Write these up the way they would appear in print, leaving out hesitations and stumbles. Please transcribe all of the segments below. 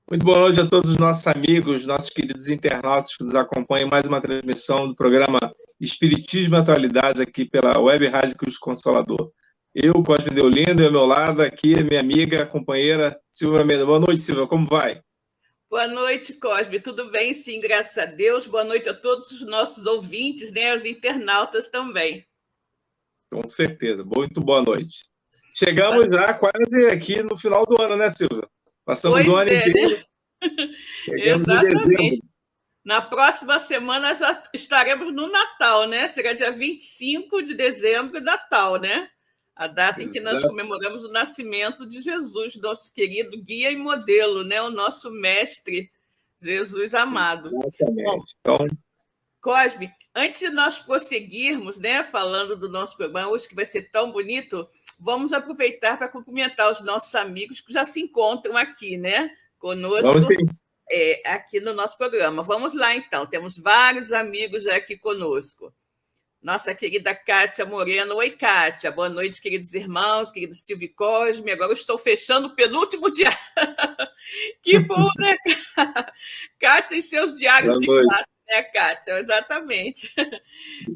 Muito boa noite a todos os nossos amigos, nossos queridos internautas que nos acompanham em mais uma transmissão do programa Espiritismo e Atualidade aqui pela Web Rádio Cristo Consolador. Eu, Cosme Deolindo, e ao meu lado aqui, minha amiga, companheira Silvia Mendes. Boa noite, Silvia, como vai? Boa noite, Cosme. Tudo bem? Sim, graças a Deus. Boa noite a todos os nossos ouvintes, né? Os internautas também. Com certeza. Muito boa noite. Chegamos já quase aqui no final do ano, né, Silvia? Passamos o ano inteiro. Né? Exatamente. Na próxima semana já estaremos no Natal, né? Será dia 25 de dezembro, Natal, né? A data em que nós comemoramos o nascimento de Jesus, nosso querido guia e modelo, né? O nosso mestre, Jesus amado. Bom, então, Cosme, antes de nós prosseguirmos, né, falando do nosso programa hoje, que vai ser tão bonito, vamos aproveitar para cumprimentar os nossos amigos que já se encontram aqui, né, conosco, aqui no nosso programa. Vamos lá, então. Temos vários amigos já aqui conosco. Nossa querida Kátia Moreno. Oi, Kátia. Boa noite, queridos irmãos, querido Silvio e Cosme. Agora eu estou fechando o penúltimo dia. Que bom, né, Kátia, e seus diários de classe, né, Kátia? Exatamente.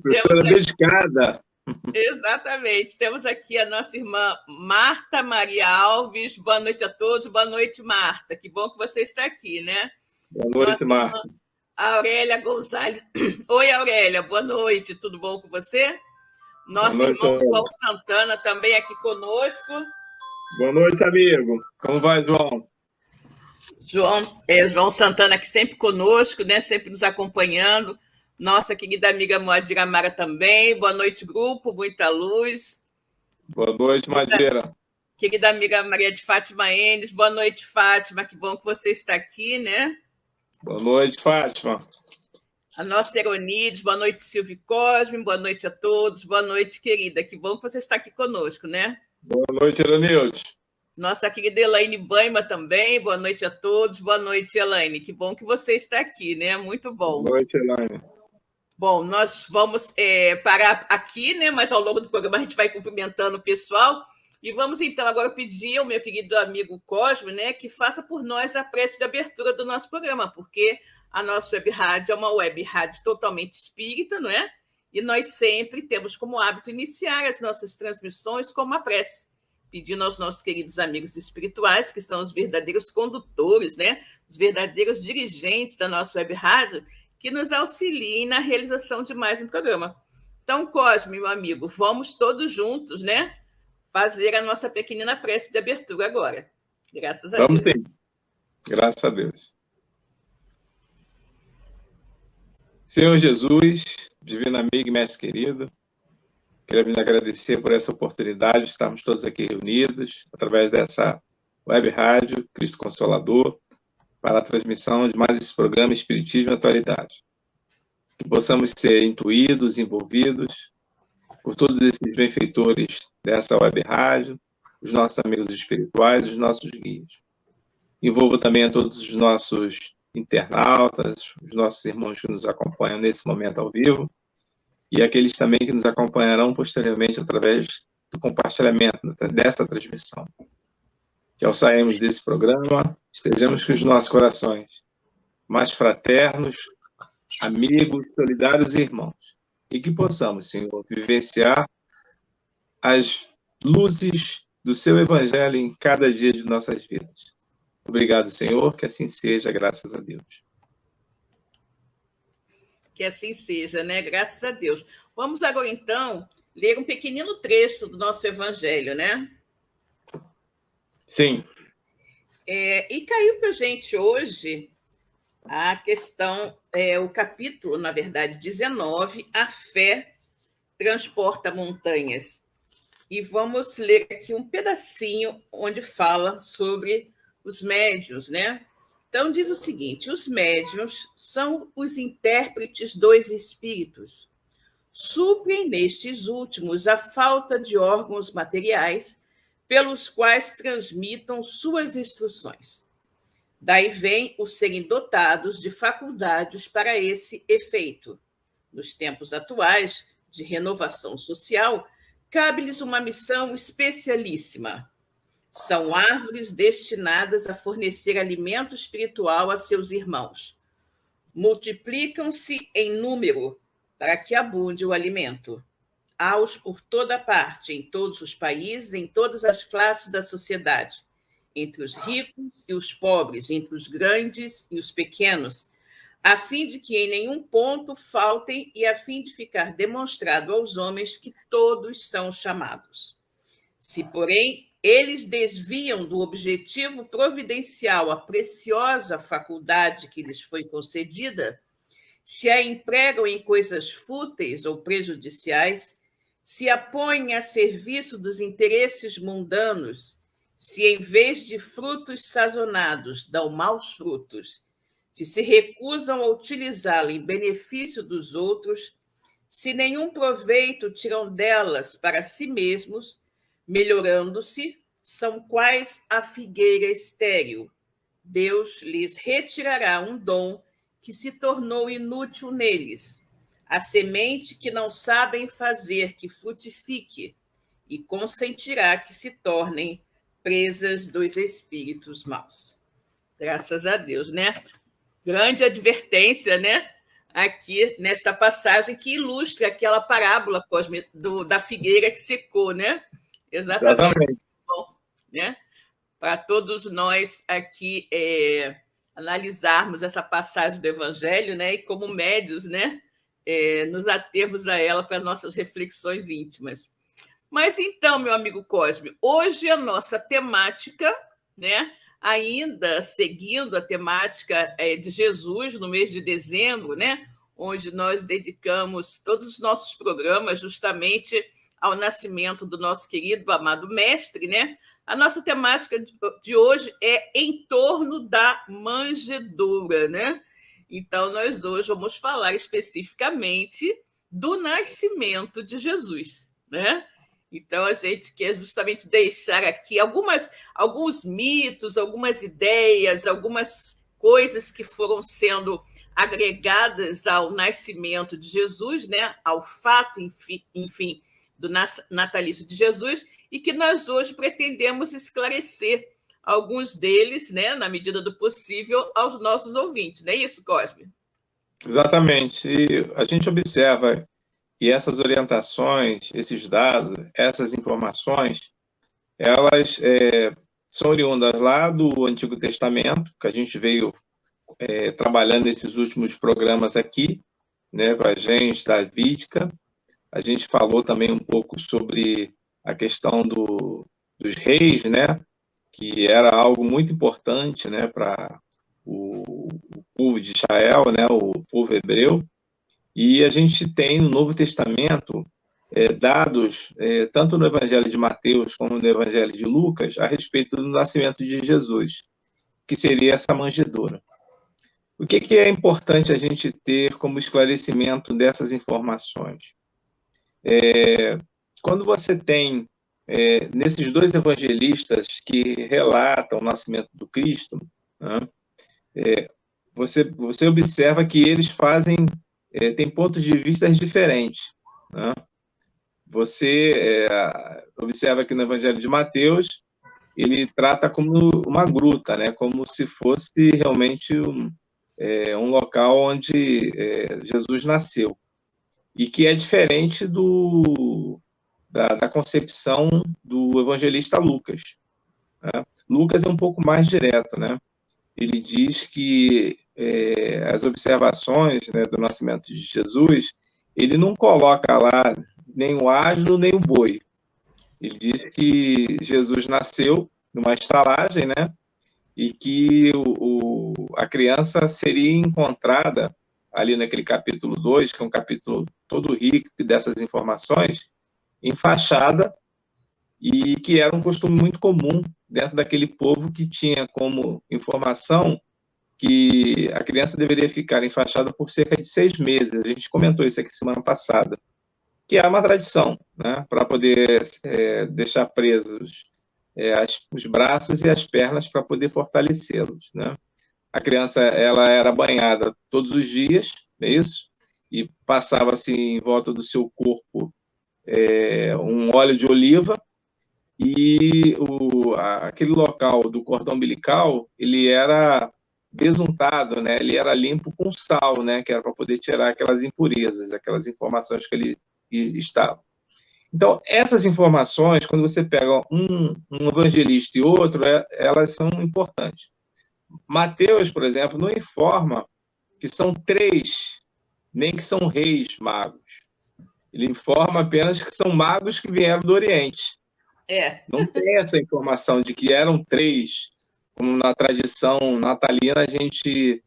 Professora dedicada. Exatamente. Temos aqui a nossa irmã Marta Maria Alves. Boa noite a todos. Boa noite, Marta. Que bom que você está aqui, né? Boa noite, Marta. Aurélia Gonzalez. Oi, Aurélia. Boa noite. Tudo bom com você? Nosso irmão João Santana também aqui conosco. Boa noite, amigo. Como vai, João? João Santana aqui sempre conosco, né? Sempre nos acompanhando. Nossa querida amiga Moadir Amara também. Boa noite, grupo. Muita luz. Boa noite, Madeira. Querida amiga Maria de Fátima Enes. Boa noite, Fátima. Que bom que você está aqui, né? Boa noite, Fátima. A nossa Eronides. Boa noite, Silvio Cosme. Boa noite a todos. Boa noite, querida. Que bom que você está aqui conosco, né? Boa noite, Eronilde. Nossa querida Elaine Baima também. Boa noite a todos. Boa noite, Elaine. Que bom que você está aqui, né? Muito bom. Boa noite, Elaine. Bom, nós vamos parar aqui, né? Mas ao longo do programa a gente vai cumprimentando o pessoal. E vamos, então, agora pedir ao meu querido amigo Cosme, né, que faça por nós a prece de abertura do nosso programa, porque a nossa web rádio é uma web rádio totalmente espírita, não é? E nós sempre temos como hábito iniciar as nossas transmissões com uma prece, pedindo aos nossos queridos amigos espirituais, que são os verdadeiros condutores, né, os verdadeiros dirigentes da nossa web rádio, que nos auxiliem na realização de mais um programa. Então, Cosme, meu amigo, vamos todos juntos, né, fazer a nossa pequenina prece de abertura agora. Graças a Deus. Vamos sim. Graças a Deus. Senhor Jesus, divino amigo e mestre querido, queremos agradecer por essa oportunidade de estarmos todos aqui reunidos através dessa web rádio Cristo Consolador para a transmissão de mais esse programa Espiritismo e Atualidade. Que possamos ser intuídos, envolvidos por todos esses benfeitores dessa web rádio, os nossos amigos espirituais, os nossos guias. Envolva também a todos os nossos internautas, os nossos irmãos que nos acompanham nesse momento ao vivo, e aqueles também que nos acompanharão posteriormente através do compartilhamento dessa transmissão. Que ao sairmos desse programa, estejamos com os nossos corações mais fraternos, amigos, solidários e irmãos. E que possamos, Senhor, vivenciar as luzes do seu Evangelho em cada dia de nossas vidas. Obrigado, Senhor, que assim seja, graças a Deus. Que assim seja, né? Graças a Deus. Vamos agora, então, ler um pequenino trecho do nosso Evangelho, né? Sim. E caiu para a gente hoje a questão, o capítulo, na verdade, 19, a fé transporta montanhas. E vamos ler aqui um pedacinho onde fala sobre os médiuns, né? Então, diz o seguinte: os médiuns são os intérpretes dos espíritos. Suprem nestes últimos a falta de órgãos materiais pelos quais transmitam suas instruções. Daí vem o serem dotados de faculdades para esse efeito. Nos tempos atuais de renovação social, cabe-lhes uma missão especialíssima: São árvores destinadas a fornecer alimento espiritual a seus irmãos. Multiplicam-se em número para que abunde o alimento. Há-os por toda parte, em todos os países, em todas as classes da sociedade, entre os ricos e os pobres, entre os grandes e os pequenos, a fim de que em nenhum ponto faltem e a fim de ficar demonstrado aos homens que todos são chamados. Se, porém, eles desviam do objetivo providencial a preciosa faculdade que lhes foi concedida, se a empregam em coisas fúteis ou prejudiciais, se a põem a serviço dos interesses mundanos, se em vez de frutos sazonados dão maus frutos, se recusam a utilizá-la em benefício dos outros, se nenhum proveito tiram delas para si mesmos, melhorando-se, são quais a figueira estéril. Deus lhes retirará um dom que se tornou inútil neles, a semente que não sabem fazer que frutifique, e consentirá que se tornem presas dos espíritos maus. Graças a Deus, né? Grande advertência, né? Aqui nesta passagem que ilustra aquela parábola, Cosme, da figueira que secou, né? Exatamente. Bom, né? Para todos nós aqui analisarmos essa passagem do Evangelho, né? E como médios, né? Nos atermos a ela para nossas reflexões íntimas. Mas então, meu amigo Cosme, hoje a nossa temática, né? Ainda seguindo a temática de Jesus no mês de dezembro, né? Onde nós dedicamos todos os nossos programas justamente ao nascimento do nosso querido, amado mestre, né? A nossa temática de hoje é em torno da manjedoura, né? Então, nós hoje vamos falar especificamente do nascimento de Jesus, né? Então, a gente quer justamente deixar aqui alguns mitos, algumas ideias, algumas coisas que foram sendo agregadas ao nascimento de Jesus, né? Ao fato, enfim, do natalício de Jesus, e que nós hoje pretendemos esclarecer alguns deles, né, na medida do possível, aos nossos ouvintes. Não é isso, Cosme? Exatamente. E a gente observa que essas orientações, esses dados, essas informações, elas são oriundas lá do Antigo Testamento, que a gente veio trabalhando nesses últimos programas aqui, né, com a gente, davídica. A gente falou também um pouco sobre a questão dos reis, né, que era algo muito importante, né, para o povo de Israel, né, o povo hebreu. E a gente tem no Novo Testamento dados, tanto no Evangelho de Mateus como no Evangelho de Lucas, a respeito do nascimento de Jesus, que seria essa manjedoura. O que é importante a gente ter como esclarecimento dessas informações? Quando você tem, nesses dois evangelistas que relatam o nascimento do Cristo, né, você observa que eles têm pontos de vista diferentes, né? Você observa que no Evangelho de Mateus, ele trata como uma gruta, né? Como se fosse realmente um local onde Jesus nasceu, e que é diferente da concepção do evangelista Lucas, né? Lucas é um pouco mais direto, né? Ele diz que as observações, né, do nascimento de Jesus, ele não coloca lá nem o asno, nem o boi. Ele diz que Jesus nasceu numa estalagem, né, e que a criança seria encontrada ali naquele capítulo 2, que é um capítulo todo rico dessas informações, enfaixada, e que era um costume muito comum dentro daquele povo que tinha como informação que a criança deveria ficar enfaixada por cerca de 6 meses. A gente comentou isso aqui semana passada, que é uma tradição, né, para poder deixar presos os braços e as pernas para poder fortalecê-los, né? A criança, ela era banhada todos os dias, não é isso? E passava-se em volta do seu corpo um óleo de oliva, e aquele local do cordão umbilical, ele era besuntado, né? Ele era limpo com sal, né? Que era para poder tirar aquelas impurezas, aquelas informações que ele estava. Então, essas informações, quando você pega um evangelista e outro, elas são importantes. Mateus, por exemplo, não informa que são 3, nem que são reis magos. Ele informa apenas que são magos que vieram do Oriente. Não tem essa informação de que eram 3, como na tradição natalina a gente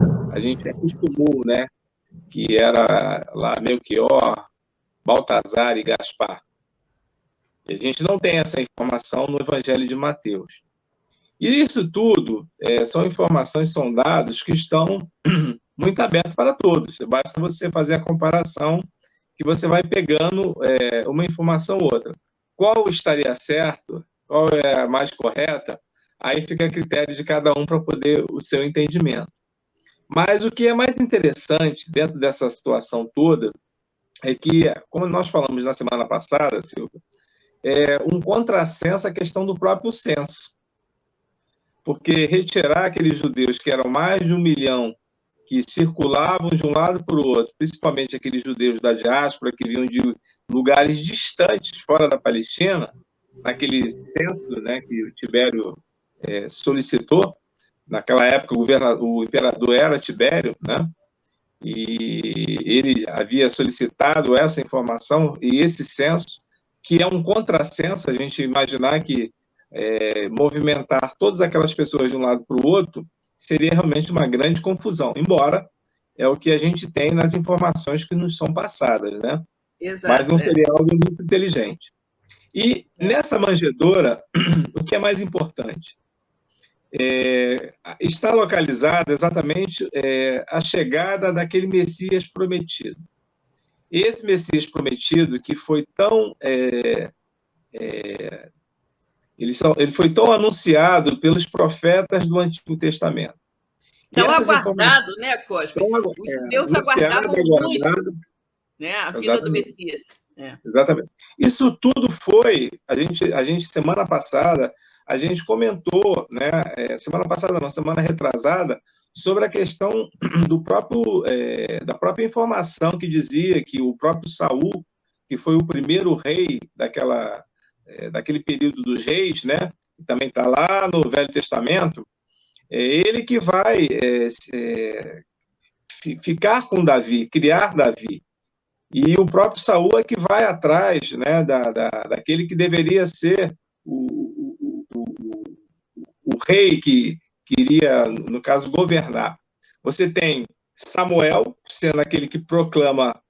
acostumou, né? Que era lá Melquior, Baltazar e Gaspar. E a gente não tem essa informação no Evangelho de Mateus. E isso tudo são informações, são dados que estão muito abertos para todos. Basta você fazer a comparação que você vai pegando uma informação ou outra. Qual estaria certo? Qual é a mais correta? Aí fica a critério de cada um para poder o seu entendimento. Mas o que é mais interessante dentro dessa situação toda é que, como nós falamos na semana passada, Silvia, um contrassenso à questão do próprio censo. Porque retirar aqueles judeus que eram mais de 1 milhão, que circulavam de um lado para o outro, principalmente aqueles judeus da diáspora, que vinham de lugares distantes, fora da Palestina, naquele censo, né, que o Tibério solicitou. Naquela época, o imperador era Tibério, né? E ele havia solicitado essa informação e esse censo, que é um contrassenso, a gente imaginar que movimentar todas aquelas pessoas de um lado para o outro seria realmente uma grande confusão, embora é o que a gente tem nas informações que nos são passadas, né? Exato, mas não seria algo muito inteligente. E nessa manjedoura, o que é mais importante? Está localizada exatamente a chegada daquele Messias prometido. Esse Messias prometido que foi tão... ele foi tão anunciado pelos profetas do Antigo Testamento. Tão aguardado, né, Cosme? Os judeus aguardavam muito, né, a vinda do Messias. Exatamente. Isso tudo foi... A gente semana passada, a gente comentou, né, semana passada não, semana retrasada, sobre a questão da própria informação que dizia que o próprio Saul, que foi o primeiro rei daquele período dos reis, né, que também está lá no Velho Testamento, ele que vai ficar com Davi, criar Davi. E o próprio Saul é que vai atrás, né, daquele que deveria ser o rei que iria, no caso, governar. Você tem Samuel, sendo aquele que proclama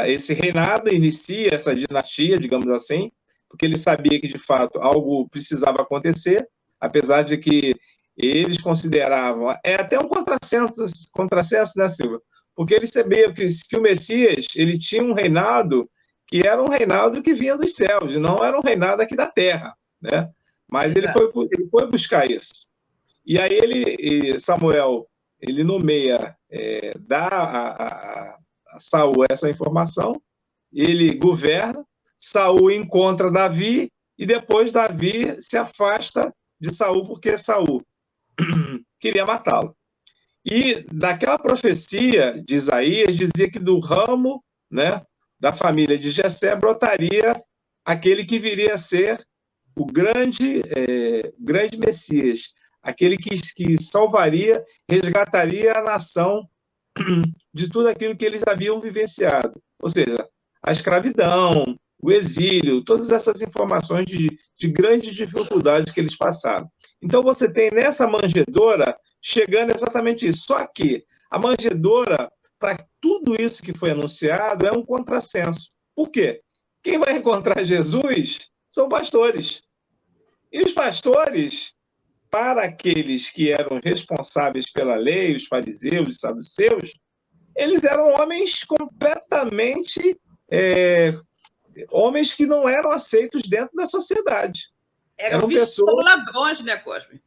esse reinado, inicia essa dinastia, digamos assim, porque ele sabia que, de fato, algo precisava acontecer, apesar de que eles consideravam... até um contrassenso, né, Silvia? Porque eles sabiam que o Messias ele tinha um reinado que era um reinado que vinha dos céus, não era um reinado aqui da terra, né? Mas ele foi buscar isso. E aí Samuel, ele nomeia, dá a Saul essa informação, ele governa, Saul encontra Davi, e depois Davi se afasta de Saul, porque Saul queria matá-lo. E daquela profecia de Isaías, dizia que do ramo, né, da família de Jessé brotaria aquele que viria a ser o grande Messias, aquele que salvaria, resgataria a nação de tudo aquilo que eles haviam vivenciado. Ou seja, a escravidão, o exílio, todas essas informações de grandes dificuldades que eles passaram. Então, você tem nessa manjedoura chegando exatamente isso. Só que a manjedoura, para tudo isso que foi anunciado, é um contrassenso. Por quê? Quem vai encontrar Jesus são pastores. E os pastores, para aqueles que eram responsáveis pela lei, os fariseus, os saduceus, eles eram homens completamente... homens que não eram aceitos dentro da sociedade. Eram vistos como ladrões, né, Cosme?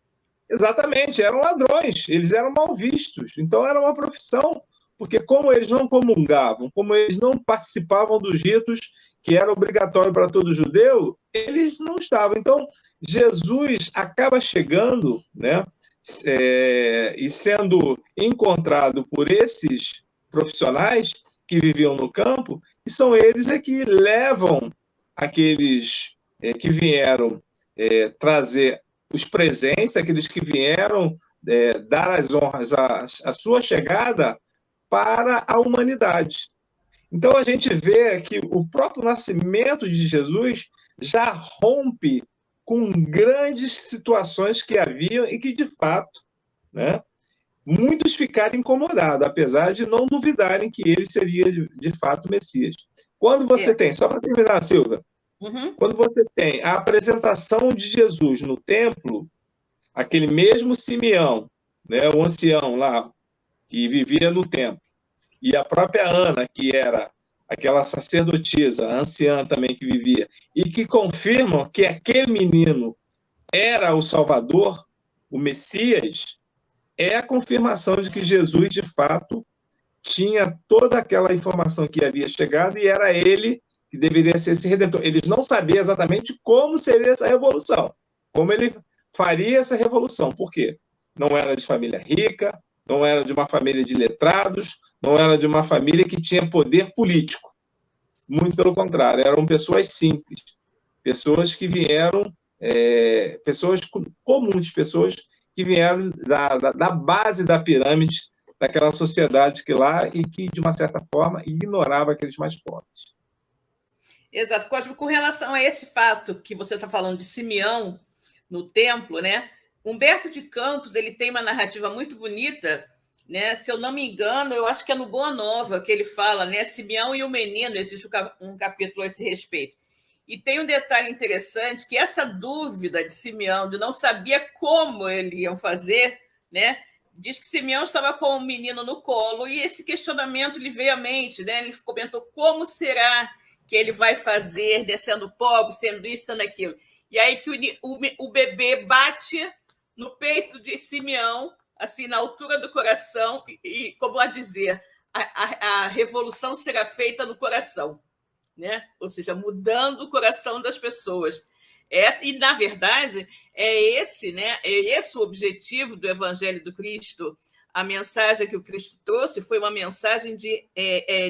Exatamente, eram ladrões, eles eram mal vistos. Então, era uma profissão, porque como eles não comungavam, como eles não participavam dos ritos que era obrigatório para todo judeu, eles não estavam. Então, Jesus acaba chegando, né, e sendo encontrado por esses profissionais que viviam no campo, e são eles que levam aqueles que vieram trazer os presentes, aqueles que vieram dar as honras à sua chegada para a humanidade. Então, a gente vê que o próprio nascimento de Jesus já rompe com grandes situações que haviam e que, de fato, né, muitos ficaram incomodados, apesar de não duvidarem que ele seria, de fato, o Messias. Quando você tem, só para terminar, Silvia, quando você tem a apresentação de Jesus no templo, aquele mesmo Simeão, né, o ancião lá, que vivia no templo, e a própria Ana, que era aquela sacerdotisa, anciã também que vivia, e que confirmam que aquele menino era o Salvador, o Messias, é a confirmação de que Jesus, de fato, tinha toda aquela informação que havia chegado e era ele que deveria ser esse redentor. Eles não sabiam exatamente como seria essa revolução, como ele faria essa revolução. Por quê? Não era de família rica, não era de uma família de letrados, não era de uma família que tinha poder político. Muito pelo contrário, eram pessoas simples, pessoas que vieram, pessoas comuns, pessoas que vieram da base da pirâmide daquela sociedade que lá e que, de uma certa forma, ignorava aqueles mais pobres. Exato. Cosme, com relação a esse fato que você está falando de Simeão no templo, né? Humberto de Campos ele tem uma narrativa muito bonita, né? Se eu não me engano, eu acho que é no Boa Nova que ele fala, né? Simeão e o menino, existe um capítulo a esse respeito. E tem um detalhe interessante, que essa dúvida de Simeão, de não sabia como eles iam fazer, né? Diz que Simeão estava com o menino no colo e esse questionamento lhe veio à mente, né? Ele comentou como será que ele vai fazer, né? Sendo pobre, sendo isso, sendo aquilo. E aí que o bebê bate no peito de Simeão, assim, na altura do coração, e como a dizer, a revolução será feita no coração, né? Ou seja, mudando o coração das pessoas. E, na verdade, é esse o objetivo do Evangelho do Cristo. A mensagem que o Cristo trouxe foi uma mensagem de,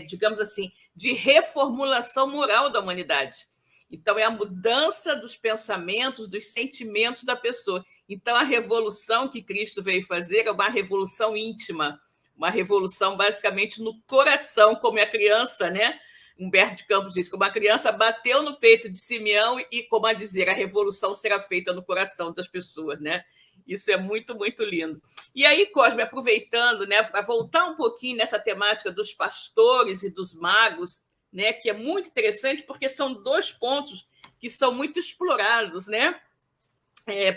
digamos assim, de reformulação moral da humanidade. Então, é a mudança dos pensamentos, dos sentimentos da pessoa. Então, a revolução que Cristo veio fazer é uma revolução íntima, uma revolução basicamente no coração, como a criança, né? Humberto de Campos diz que uma criança bateu no peito de Simeão e, como a dizer, a revolução será feita no coração das pessoas, né? Isso é muito, muito lindo. E aí, Cosme, aproveitando, né, para voltar um pouquinho nessa temática dos pastores e dos magos, né, que é muito interessante, porque são dois pontos que são muito explorados, né?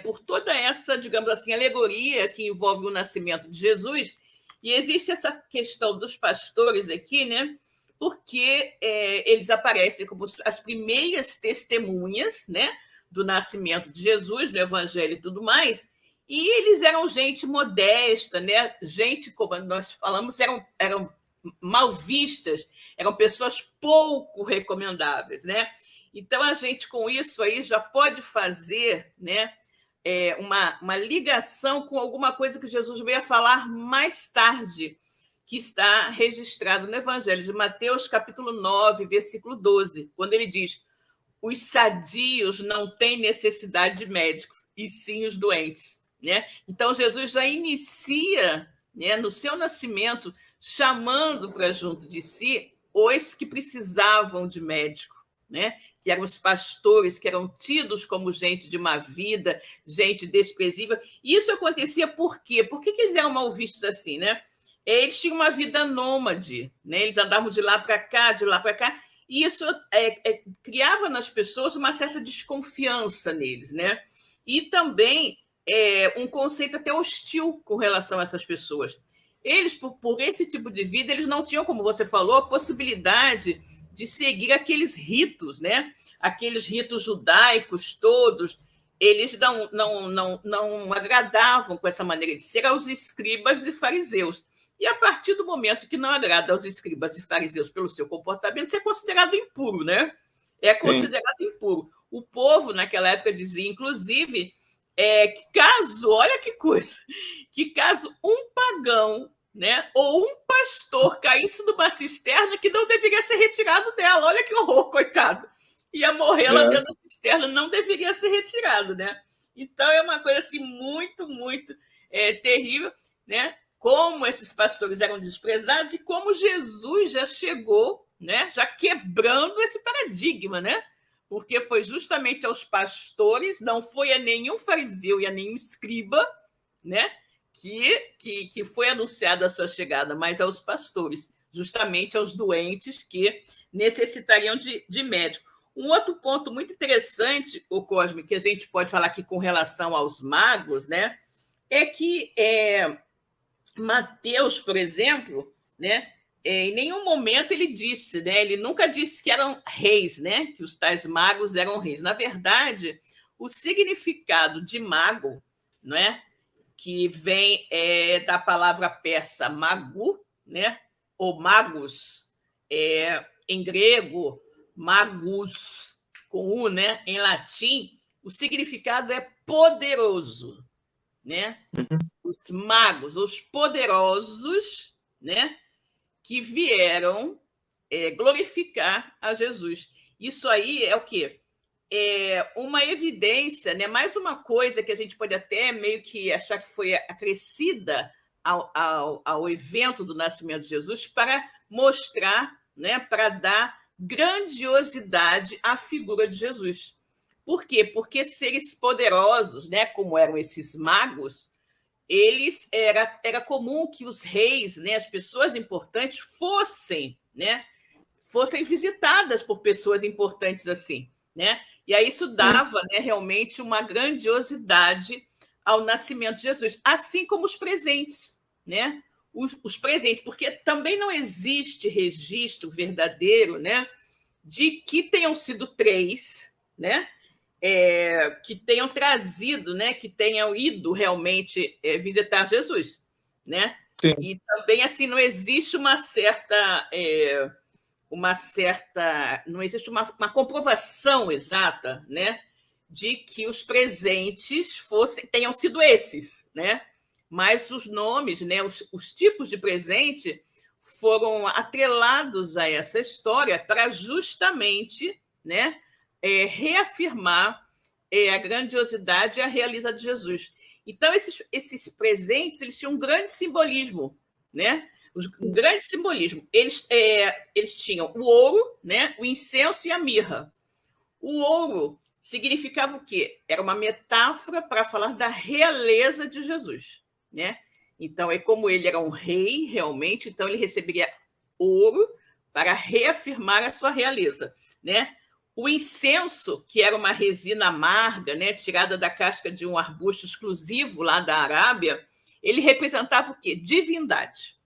Por toda essa, digamos assim, alegoria que envolve o nascimento de Jesus. E existe essa questão dos pastores aqui, né? Porque eles aparecem como as primeiras testemunhas, né, do nascimento de Jesus, no Evangelho e tudo mais, e eles eram gente modesta, né? Gente, como nós falamos, eram mal vistas, eram pessoas pouco recomendáveis, né? Então, a gente, com isso aí, já pode fazer, né, uma ligação com alguma coisa que Jesus veio a falar mais tarde, que está registrado no Evangelho de Mateus, capítulo 9, versículo 12, quando ele diz: os sadios não têm necessidade de médico, e sim os doentes. Né? Então, Jesus já inicia, né, no seu nascimento, chamando para junto de si os que precisavam de médico, né? Que eram os pastores, que eram tidos como gente de má vida, gente desprezível. E isso acontecia por quê? Por que eles eram mal vistos assim, né? Eles tinham uma vida nômade, né? Eles andavam de lá para cá, e isso criava nas pessoas uma certa desconfiança neles, né? E também um conceito até hostil com relação a essas pessoas. Eles, por esse tipo de vida, eles não tinham, como você falou, a possibilidade de seguir aqueles ritos, né? Aqueles ritos judaicos todos. Eles não agradavam com essa maneira de ser aos escribas e fariseus. E a partir do momento que não agrada aos escribas e fariseus pelo seu comportamento, você é considerado impuro, né? é considerado impuro. O povo, naquela época, dizia, inclusive, que caso, olha que coisa, que caso um pagão, né, ou um pastor caísse numa cisterna, que não deveria ser retirado dela. Olha que horror, coitado. Ia morrer lá dentro da cisterna, não deveria ser retirado, né? Então, é uma coisa assim muito, muito terrível, né? Como esses pastores eram desprezados e como Jesus já chegou, né? Já quebrando esse paradigma, né? Porque foi justamente aos pastores, não foi a nenhum fariseu e a nenhum escriba, né? Que foi anunciada a sua chegada, mas aos pastores, justamente aos doentes que necessitariam de médico. Um outro ponto muito interessante, o Cosme, que a gente pode falar aqui com relação aos magos, né, é que Mateus, por exemplo, né, em nenhum momento ele disse, né, ele nunca disse que eram reis, né, que os tais magos eram reis. Na verdade, o significado de mago, não é, que vem da palavra persa magu, né, ou magus, em grego, magus, com U, né? Em latim, o significado é poderoso, né? Uhum. Os magos, os poderosos, né? Que vieram glorificar a Jesus. Isso aí é o quê? É uma evidência, né? Mais uma coisa que a gente pode até meio que achar que foi acrescida ao evento do nascimento de Jesus para mostrar, né? Para dar grandiosidade à figura de Jesus. Por quê? Porque seres poderosos, né, como eram esses magos, era comum que os reis, né, as pessoas importantes fossem, né, fossem visitadas por pessoas importantes assim, né? E aí isso dava, né, realmente uma grandiosidade ao nascimento de Jesus, assim como os presentes, né? Os presentes, porque também não existe registro verdadeiro, né, de que tenham sido 3, né, que tenham trazido, né, que tenham ido realmente visitar Jesus, né? Sim. E também assim não existe uma certa não existe uma comprovação exata, né, de que os presentes tenham sido esses, né? Mas os nomes, né, os tipos de presente foram atrelados a essa história para justamente, né, reafirmar a grandiosidade e a realeza de Jesus. Então, esses presentes eles tinham um grande simbolismo, né? Um grande simbolismo. Eles tinham o ouro, né, o incenso e a mirra. O ouro significava o quê? Era uma metáfora para falar da realeza de Jesus, né? Então, como ele era um rei, realmente, então ele receberia ouro para reafirmar a sua realeza, né? O incenso, que era uma resina amarga, né, tirada da casca de um arbusto exclusivo lá da Arábia, ele representava o quê? Divindade,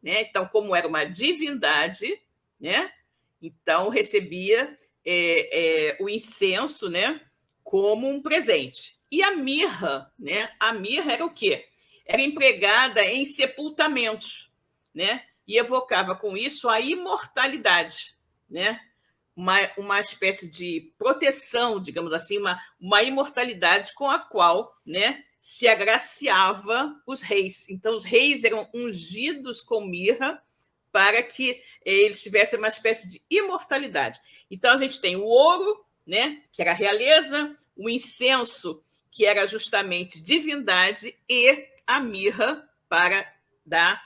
né? Então, como era uma divindade, né? Então recebia o incenso, né, como um presente. E a mirra, né? A mirra era o quê? Era empregada em sepultamentos, né? E evocava com isso a imortalidade, né? Uma espécie de proteção, digamos assim, uma imortalidade com a qual, né, se agraciava os reis. Então, os reis eram ungidos com mirra para que eles tivessem uma espécie de imortalidade. Então, a gente tem o ouro, né, que era a realeza, o incenso, que era justamente divindade, e a mirra para dar,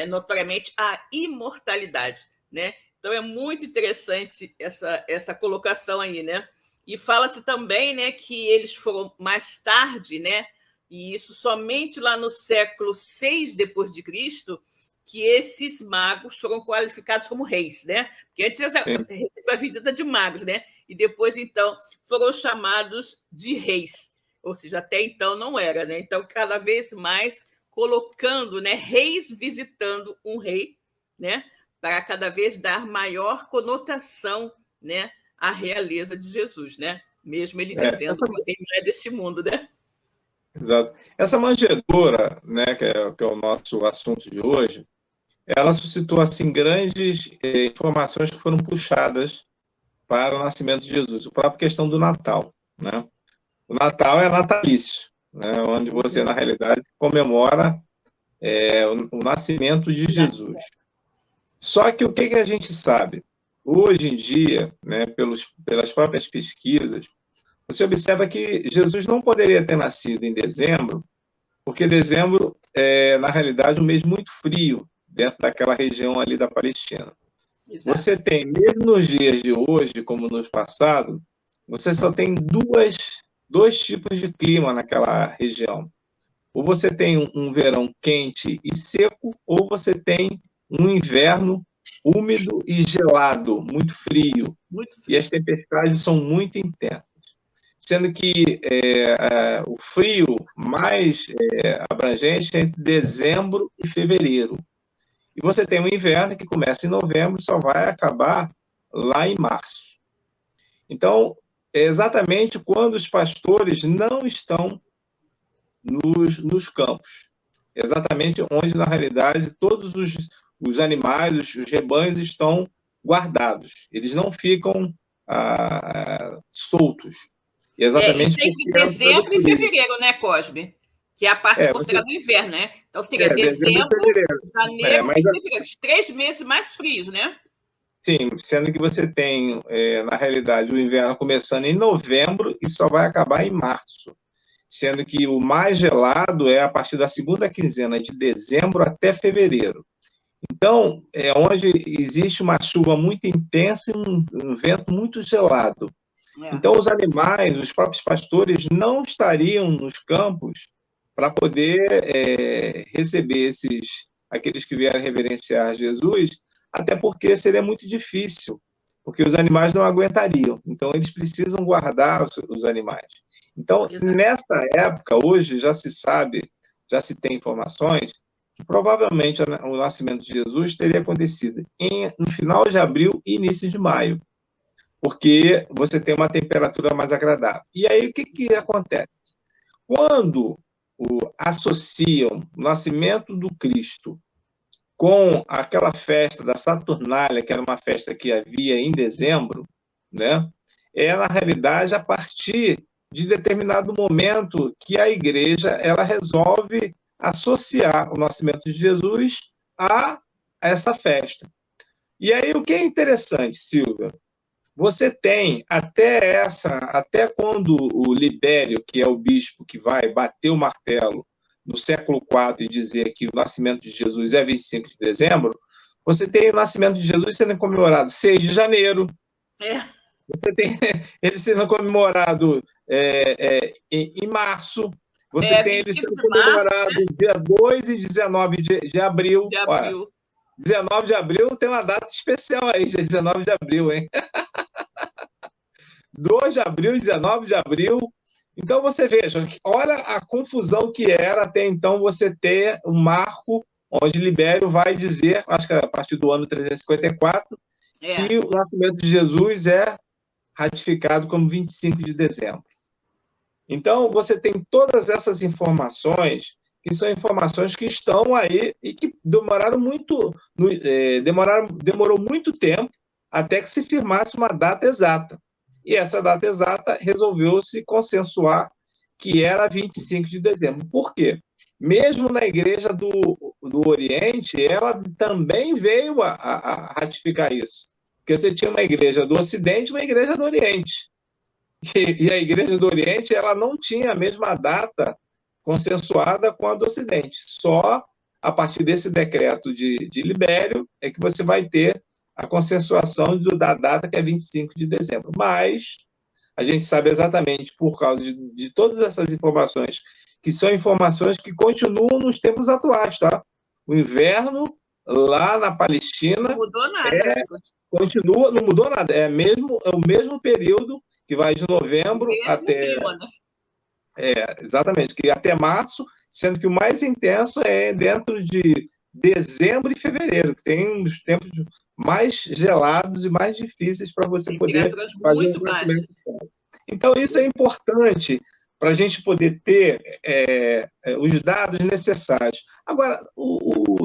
notoriamente, a imortalidade, né? Então, é muito interessante essa colocação aí, né? E fala-se também, né, que eles foram mais tarde, né, e isso somente lá no século VI depois de Cristo, que esses magos foram qualificados como reis, né? Porque antes recebeu a visita de magos, né? E depois, então, foram chamados de reis. Ou seja, até então não era, né? Então, cada vez mais colocando, né, reis visitando um rei, né? Para cada vez dar maior conotação, né, à realeza de Jesus, né? Mesmo ele dizendo que ele não é deste mundo, né? Exato. Essa manjedoura, né, que é o nosso assunto de hoje, ela suscitou assim grandes informações que foram puxadas para o nascimento de Jesus, a própria questão do Natal, né? O Natal é natalício, né? Onde você, na realidade, comemora o nascimento de Jesus. Só que o que a gente sabe? Hoje em dia, né, pelas próprias pesquisas, você observa que Jesus não poderia ter nascido em dezembro, porque dezembro é, na realidade, um mês muito frio dentro daquela região ali da Palestina. Exato. Você tem, mesmo nos dias de hoje, como nos passados, você só tem dois tipos de clima naquela região. Ou você tem um verão quente e seco, ou você tem um inverno úmido e gelado, muito frio. Muito E frio. as tempestades são muito intensas. Sendo que o frio mais abrangente é entre dezembro e fevereiro. E você tem o inverno que começa em novembro e só vai acabar lá em março. Então, é exatamente quando os pastores não estão nos campos. Exatamente onde, na realidade, todos os animais, os rebanhos estão guardados. Eles não ficam soltos. E Isso exatamente é porque entre dezembro e fevereiro, né, Cosme? Que é a parte considerada do inverno, né? Então seria dezembro e dezembro, fevereiro. janeiro e fevereiro. Os 3 meses mais frios, né? Sim, sendo que você tem, na realidade, o inverno começando em novembro e só vai acabar em março. Sendo que o mais gelado é a partir da segunda quinzena de dezembro até fevereiro. Então, é onde existe uma chuva muito intensa e um vento muito gelado. Então, os animais, os próprios pastores, não estariam nos campos para poder receber aqueles que vieram reverenciar Jesus, até porque seria muito difícil, porque os animais não aguentariam. Então, eles precisam guardar os animais. Então, nessa época, hoje, já se sabe, já se tem informações, que provavelmente o nascimento de Jesus teria acontecido no final de abril e início de maio, porque você tem uma temperatura mais agradável. E aí, o que acontece? Quando associam o nascimento do Cristo com aquela festa da Saturnália, que era uma festa que havia em dezembro, né? Na realidade, a partir de determinado momento que a igreja ela resolve associar o nascimento de Jesus a essa festa. E aí, o que é interessante, Silvia? Você tem até quando o Libério, que é o bispo que vai bater o martelo no século IV e dizer que o nascimento de Jesus é 25 de dezembro, você tem o nascimento de Jesus sendo comemorado 6 de janeiro. Você tem ele sendo comemorado em março. Você tem ele sendo comemorado dia 2 e 19 de abril. Olha, 19 de abril tem uma data especial aí, dia 19 de abril, hein? 2 de abril e 19 de abril. Então, você veja, olha a confusão que era até então você ter um marco onde Libério vai dizer, acho que a partir do ano 354, que o nascimento de Jesus é ratificado como 25 de dezembro. Então, você tem todas essas informações, que são informações que estão aí e que demorou muito tempo até que se firmasse uma data exata. E essa data exata resolveu-se consensuar que era 25 de dezembro. Por quê? Mesmo na igreja do Oriente, ela também veio a ratificar isso. Porque você tinha uma igreja do Ocidente e uma igreja do Oriente. E a igreja do Oriente ela não tinha a mesma data consensuada com a do Ocidente. Só a partir desse decreto de Libério é que você vai ter a consensuação da data que é 25 de dezembro. Mas a gente sabe exatamente, por causa de todas essas informações, que são informações que continuam nos tempos atuais, tá? O inverno lá na Palestina... Não mudou nada. Continua, não mudou nada. É o mesmo período que vai de novembro até... Clima, né? Exatamente, que até março, sendo que o mais intenso é dentro de dezembro e fevereiro, que tem os tempos mais gelados e mais difíceis para você poder fazer muito baixas. Então, isso é importante para a gente poder ter os dados necessários. Agora,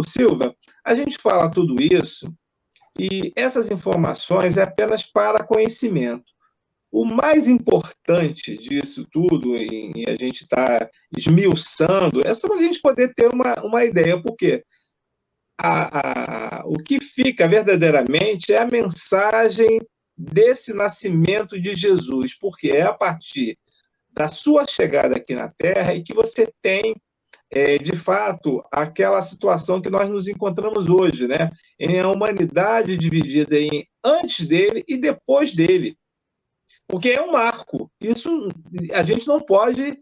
Silvia, a gente fala tudo isso E essas informações é apenas para conhecimento. O mais importante disso tudo, e a gente está esmiuçando, é só para a gente poder ter uma ideia, porque o que fica verdadeiramente é a mensagem desse nascimento de Jesus, porque é a partir da sua chegada aqui na Terra e que você tem, de fato, aquela situação que nós nos encontramos hoje, né? Em a humanidade dividida em antes dele e depois dele. Porque é um marco. Isso a gente não pode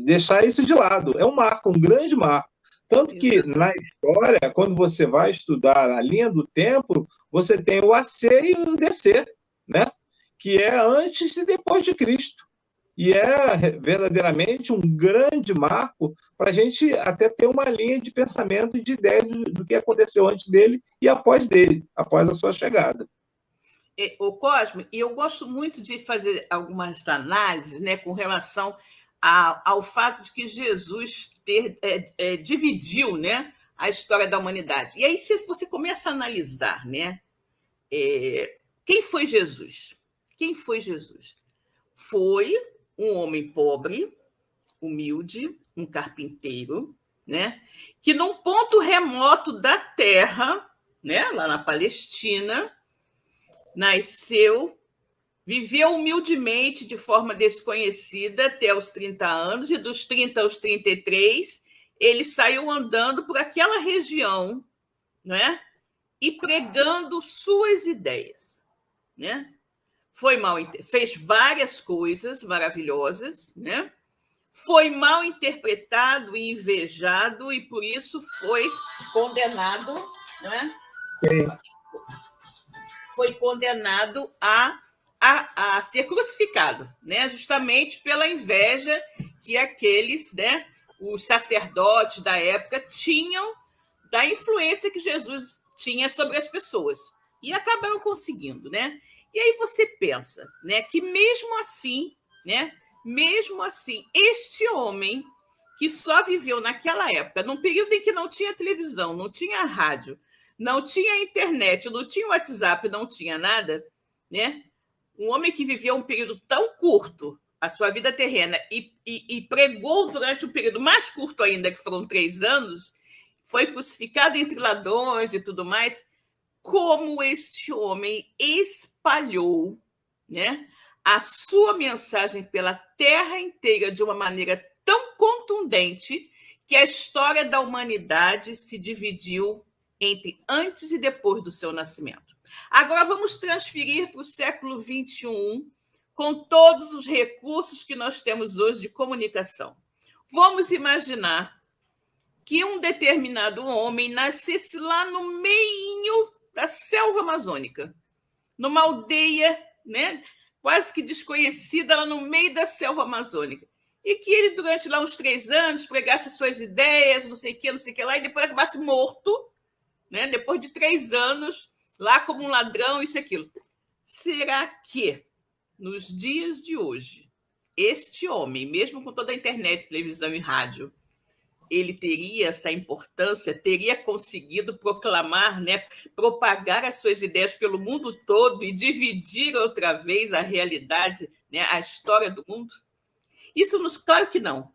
deixar isso de lado. É um marco, um grande marco. Tanto que na história, quando você vai estudar a linha do tempo, você tem o AC e o DC, né? Que é antes e depois de Cristo. E é verdadeiramente um grande marco para a gente até ter uma linha de pensamento e de ideia do que aconteceu antes dele e após dele, após a sua chegada. O Cosme, e eu gosto muito de fazer algumas análises, né, com relação ao fato de que Jesus dividiu, né, a história da humanidade. E aí, se você começa a analisar, né, quem foi Jesus? Quem foi Jesus? Foi um homem pobre, humilde, um carpinteiro, né, que num ponto remoto da terra, né, lá na Palestina, nasceu, viveu humildemente de forma desconhecida até os 30 anos, e dos 30 aos 33, ele saiu andando por aquela região, né? E pregando suas ideias, né? Fez várias coisas maravilhosas, né? Foi mal interpretado e invejado, e por isso foi condenado, né? Foi condenado a ser crucificado, né? Justamente pela inveja que aqueles, né, os sacerdotes da época tinham da influência que Jesus tinha sobre as pessoas. E acabaram conseguindo, né? E aí você pensa, né, que mesmo assim, este homem que só viveu naquela época, num período em que não tinha televisão, não tinha rádio, não tinha internet, não tinha WhatsApp, não tinha nada, né? Um homem que viveu um período tão curto, a sua vida terrena, e pregou durante um período mais curto ainda, que foram 3 anos, foi crucificado entre ladrões e tudo mais. Como este homem espalhou, né, a sua mensagem pela terra inteira de uma maneira tão contundente que a história da humanidade se dividiu entre antes e depois do seu nascimento. Agora vamos transferir para o século XXI, com todos os recursos que nós temos hoje de comunicação. Vamos imaginar que um determinado homem nascesse lá no meio da selva amazônica, numa aldeia, né, quase que desconhecida, lá no meio da selva amazônica, e que ele, durante lá uns 3 anos, pregasse suas ideias, não sei o que lá, e depois acabasse morto, né, depois de 3 anos, lá como um ladrão, isso e aquilo. Será que, nos dias de hoje, este homem, mesmo com toda a internet, televisão e rádio, ele teria essa importância, teria conseguido proclamar, né, propagar as suas ideias pelo mundo todo e dividir outra vez a realidade, né, a história do mundo? Claro que não.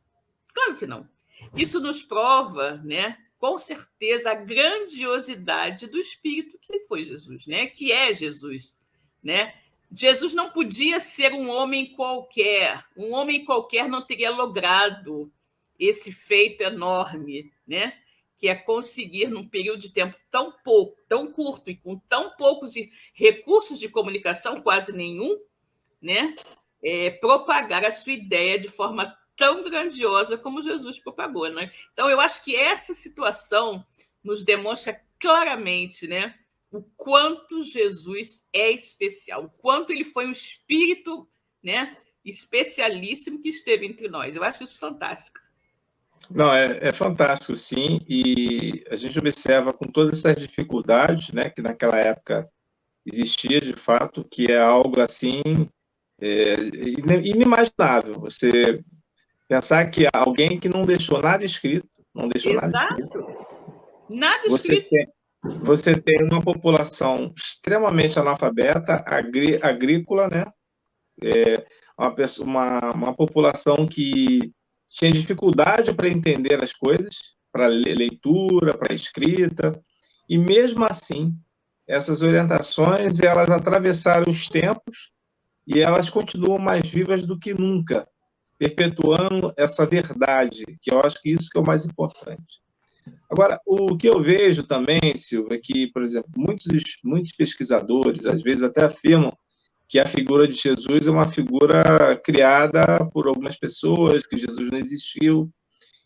Claro que não. Isso nos prova, né, com certeza, a grandiosidade do espírito que foi Jesus, né, que é Jesus, né? Jesus não podia ser um homem qualquer. Um homem qualquer não teria logrado esse feito enorme, né? Que é conseguir, num período de tempo tão curto e com tão poucos recursos de comunicação, quase nenhum, né? Propagar a sua ideia de forma tão grandiosa como Jesus propagou, né? Então, eu acho que essa situação nos demonstra claramente, né, o quanto Jesus é especial, o quanto ele foi um espírito, né, especialíssimo que esteve entre nós. Eu acho isso fantástico. Não, é fantástico, sim, e a gente observa com todas essas dificuldades, né, que naquela época existia de fato, que é algo assim inimaginável. Você pensar que alguém que não deixou nada escrito, não deixou nada escrito. Nada escrito. você tem uma população extremamente analfabeta, agrícola, né? Uma população que tinha dificuldade para entender as coisas, para leitura, para escrita, e mesmo assim, essas orientações, elas atravessaram os tempos e elas continuam mais vivas do que nunca, perpetuando essa verdade, que eu acho que isso que é o mais importante. Agora, o que eu vejo também, Silvia, é que, por exemplo, muitos pesquisadores, às vezes até afirmam que a figura de Jesus é uma figura criada por algumas pessoas, que Jesus não existiu.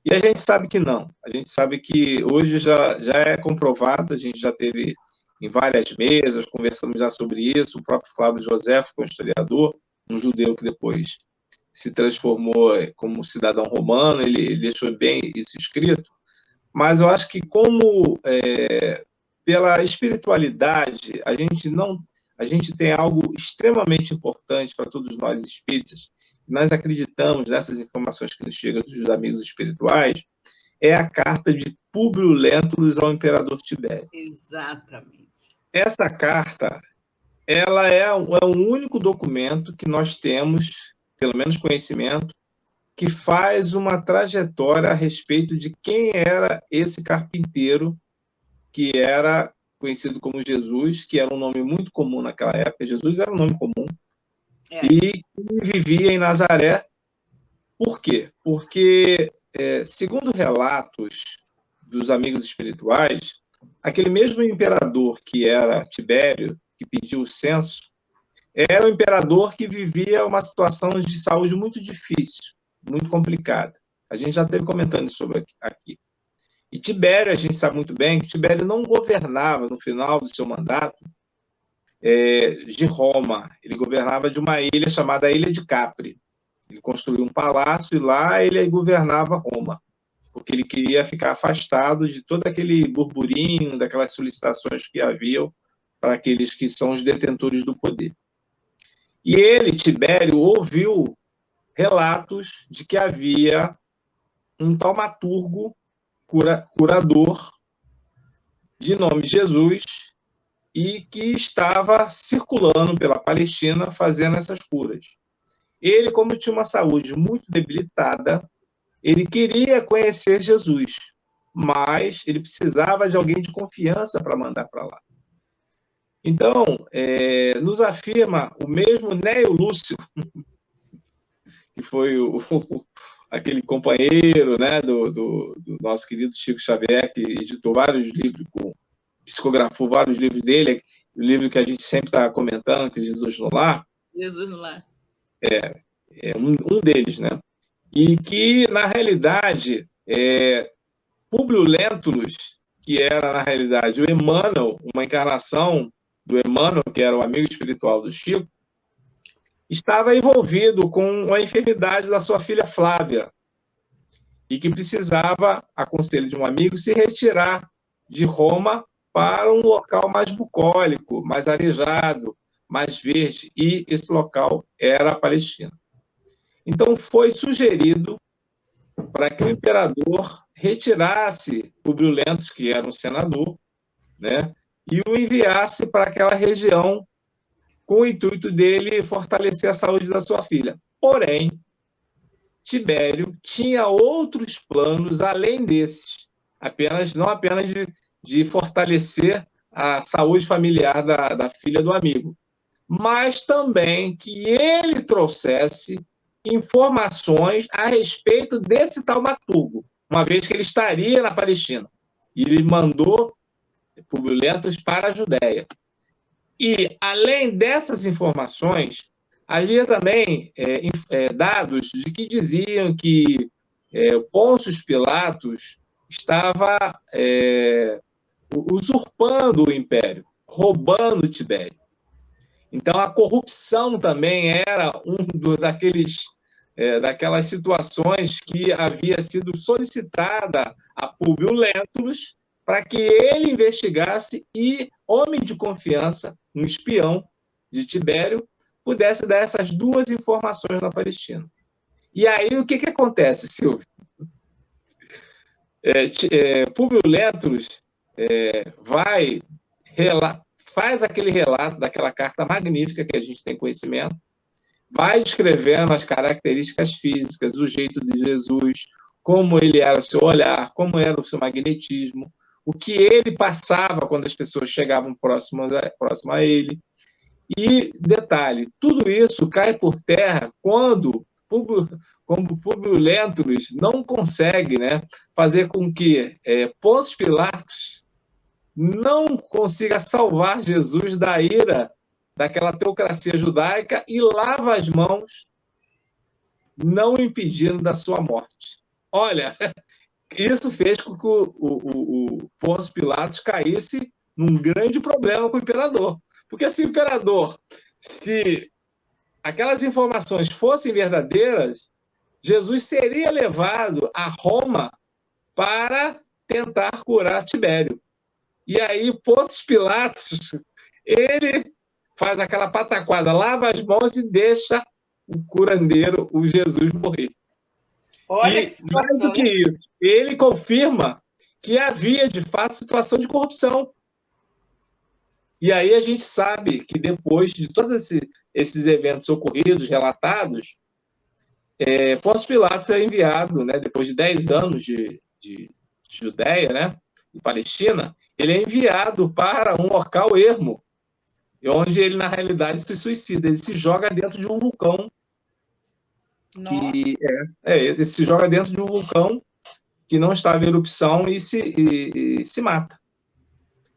E a gente sabe que não. A gente sabe que hoje já é comprovado, a gente já teve em várias mesas, conversamos já sobre isso, o próprio Flávio José, que foi um historiador, um judeu que depois se transformou como cidadão romano, ele deixou bem isso escrito, mas eu acho que como pela espiritualidade, a gente tem algo extremamente importante para todos nós espíritas, nós acreditamos nessas informações que nos chegam dos amigos espirituais, é a carta de Públio Lentulus ao imperador Tibério. Exatamente. Essa carta, ela é um único documento que nós temos, pelo menos conhecimento, que faz uma trajetória a respeito de quem era esse carpinteiro, que era conhecido como Jesus, que era um nome muito comum naquela época. Jesus era um nome comum. E vivia em Nazaré. Por quê? Porque, segundo relatos dos amigos espirituais, aquele mesmo imperador que era Tibério, que pediu o censo, era um imperador que vivia uma situação de saúde muito difícil, muito complicada. A gente já esteve comentando sobre aqui. E Tibério, a gente sabe muito bem que Tibério não governava no final do seu mandato de Roma. Ele governava de uma ilha chamada Ilha de Capri. Ele construiu um palácio e lá ele governava Roma, porque ele queria ficar afastado de todo aquele burburinho, daquelas solicitações que haviam para aqueles que são os detentores do poder. E ele, Tibério, ouviu relatos de que havia um taumaturgo, curador, de nome Jesus, e que estava circulando pela Palestina fazendo essas curas. Ele, como tinha uma saúde muito debilitada, ele queria conhecer Jesus, mas ele precisava de alguém de confiança para mandar para lá. Então, nos afirma o mesmo Néio Lúcio, que foi aquele companheiro, né, do nosso querido Chico Xavier, que editou vários livros, psicografou vários livros dele, o livro que a gente sempre está comentando, que é Jesus no Lar. Jesus no Lar. É um deles, né? E que, na realidade, Públio Lentulus, que era, na realidade, o Emmanuel, uma encarnação do Emmanuel, que era o amigo espiritual do Chico, estava envolvido com a enfermidade da sua filha Flávia e que precisava, a conselho de um amigo, se retirar de Roma para um local mais bucólico, mais arejado, mais verde, e esse local era a Palestina. Então, foi sugerido para que o imperador retirasse Públio Lentulus, que era um senador, né, e o enviasse para aquela região com o intuito dele fortalecer a saúde da sua filha. Porém, Tibério tinha outros planos além desses, não apenas de fortalecer a saúde familiar da filha do amigo, mas também que ele trouxesse informações a respeito desse taumaturgo, uma vez que ele estaria na Palestina. E ele mandou Públio Lentulus para a Judéia. E, além dessas informações, havia também dados de que diziam que Pôncio Pilatos estava usurpando o império, roubando Tibério. Então, a corrupção também era daquelas situações que havia sido solicitada a Públio Lentulus para que ele investigasse e, homem de confiança, um espião de Tibério, pudesse dar essas duas informações na Palestina. E aí, o que acontece, Silvio? Públio Lentulus, faz aquele relato daquela carta magnífica que a gente tem conhecimento, vai descrevendo as características físicas, o jeito de Jesus, como ele era o seu olhar, como era o seu magnetismo, o que ele passava quando as pessoas chegavam próximo a ele. E, detalhe, tudo isso cai por terra quando Públio Lentulus não consegue, né, fazer com que Pôncio Pilatos não consiga salvar Jesus da ira daquela teocracia judaica e lava as mãos, não impedindo da sua morte. Olha, isso fez com que o Pôncio Pilatos caísse num grande problema com o imperador. Porque se aquelas informações fossem verdadeiras, Jesus seria levado a Roma para tentar curar Tibério. E aí, Pôncio Pilatos, ele faz aquela pataquada, lava as mãos e deixa o curandeiro, o Jesus, morrer. Olha que situação, mais do que isso, ele confirma que havia, de fato, situação de corrupção. E aí a gente sabe que depois de todos esses eventos ocorridos, relatados, Pôncio Pilatos é enviado, né, depois de 10 anos de Judéia, né, de Palestina, ele é enviado para um local ermo, onde ele, na realidade, se suicida. Ele se joga dentro de um vulcão. Ele se joga dentro de um vulcão que não estava em erupção e se mata.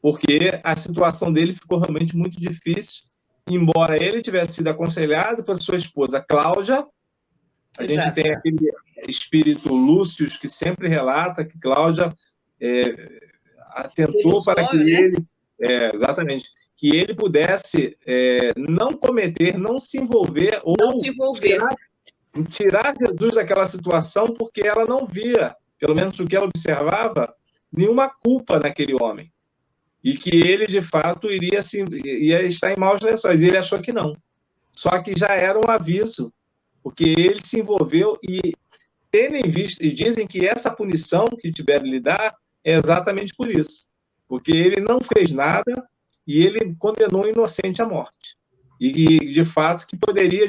Porque a situação dele ficou realmente muito difícil, embora ele tivesse sido aconselhado por sua esposa Cláudia. A gente tem aquele espírito Lúcio que sempre relata que Cláudia atentou para que ele... exatamente. Que ele pudesse não cometer, não se envolver, ou tirar Jesus daquela situação, porque ela não via, pelo menos o que ela observava, nenhuma culpa naquele homem. E que ele, de fato, ia estar em maus lençóis. E ele achou que não. Só que já era um aviso, porque ele se envolveu e, tendo em vista, e dizem que essa punição que Tibério lhe dá é exatamente por isso. Porque ele não fez nada e ele condenou o inocente à morte. E, de fato, que poderia,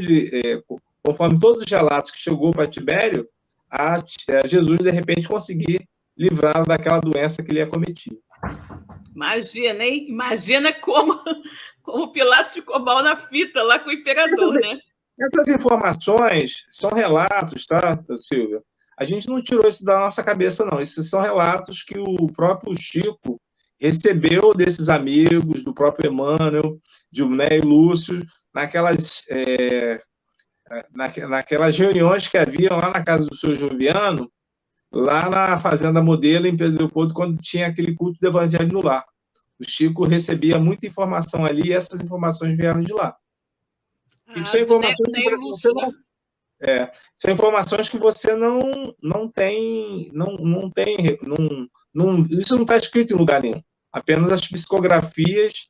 conforme todos os relatos que chegou para Tibério, a Jesus, de repente, conseguir livrá-lo daquela doença que ele acometia. Imagina, hein? Imagina como Pilatos ficou mal na fita lá com o imperador, né? Essas informações são relatos, tá, Silvia? A gente não tirou isso da nossa cabeça, não. Esses são relatos que o próprio Chico recebeu desses amigos, do próprio Emmanuel, de Nélio Lúcio, naquelas reuniões que haviam lá na casa do senhor Joviano, lá na Fazenda Modelo, em Pedro Leopoldo, quando tinha aquele culto do Evangelho no lar. O Chico recebia muita informação ali e essas informações vieram de lá. São informações que você não... são informações que você não tem... isso não está escrito em lugar nenhum. Apenas as psicografias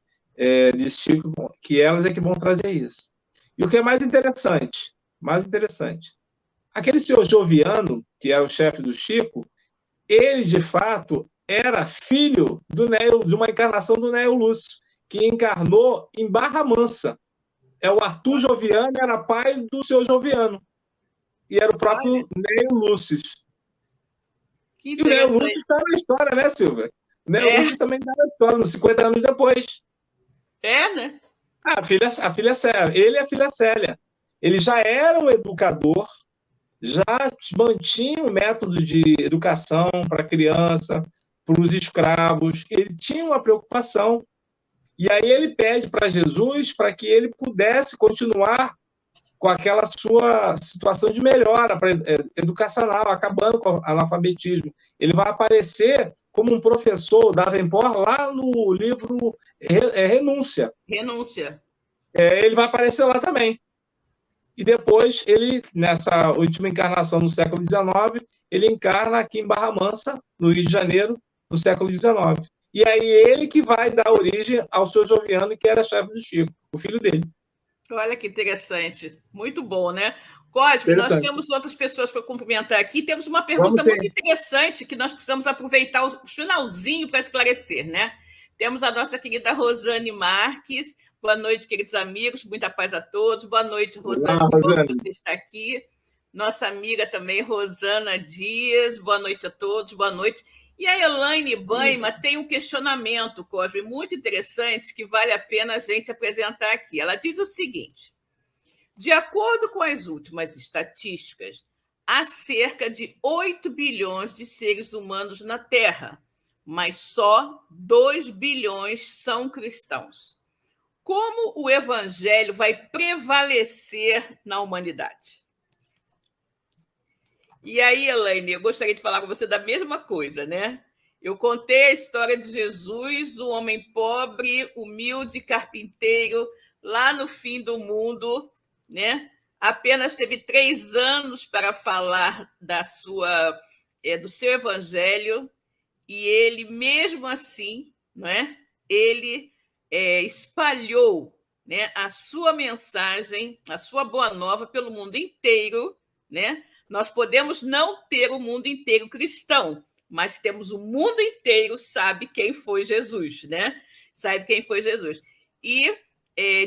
de Chico, que elas é que vão trazer isso. E o que é mais interessante, aquele senhor Joviano, que era o chefe do Chico, ele, de fato, era filho de uma encarnação do Nélio Lúcio, que encarnou em Barra Mansa. O Arthur Joviano era pai do senhor Joviano. E era o próprio Nélio Lúcio. E o Nélio Lúcio está na história, né, Silvia? O Nélio Lúcio também está na história, uns 50 anos depois. Né? A filha Célia. Ele e a filha Célia. Ele já era um educador, já mantinha um método de educação para a criança, para os escravos. Ele tinha uma preocupação. E aí ele pede para Jesus para que ele pudesse continuar com aquela sua situação de melhora educacional, acabando com o analfabetismo. Ele vai aparecer como um professor da Davenport lá no livro Renúncia. Ele vai aparecer lá também. E depois, ele, nessa última encarnação no século XIX, ele encarna aqui em Barra Mansa, no Rio de Janeiro, no século XIX. E aí ele que vai dar origem ao seu Joviano, que era chefe do Chico, o filho dele. Olha que interessante. Muito bom, né? Cosme, nós temos outras pessoas para cumprimentar aqui. Temos uma pergunta muito interessante que nós precisamos aproveitar o finalzinho para esclarecer, né? Temos a nossa querida Rosane Marques. Boa noite, queridos amigos. Muita paz a todos. Boa noite, Rosane. Olá, Rosane. Você está aqui. Nossa amiga também, Rosana Dias. Boa noite a todos. Boa noite. E a Elaine Baima tem um questionamento, Cosme, muito interessante que vale a pena a gente apresentar aqui. Ela diz o seguinte: de acordo com as últimas estatísticas, há cerca de 8 bilhões de seres humanos na Terra, mas só 2 bilhões são cristãos. Como o evangelho vai prevalecer na humanidade? E aí, Elaine, eu gostaria de falar com você da mesma coisa, né? Eu contei a história de Jesus, o homem pobre, humilde, carpinteiro, lá no fim do mundo, né? Apenas teve 3 anos para falar do seu evangelho, e ele, mesmo assim, não é? Ele espalhou, né, a sua mensagem, a sua boa nova pelo mundo inteiro, né? Nós podemos não ter o mundo inteiro cristão, mas temos o mundo inteiro sabe quem foi Jesus, né? Sabe quem foi Jesus. E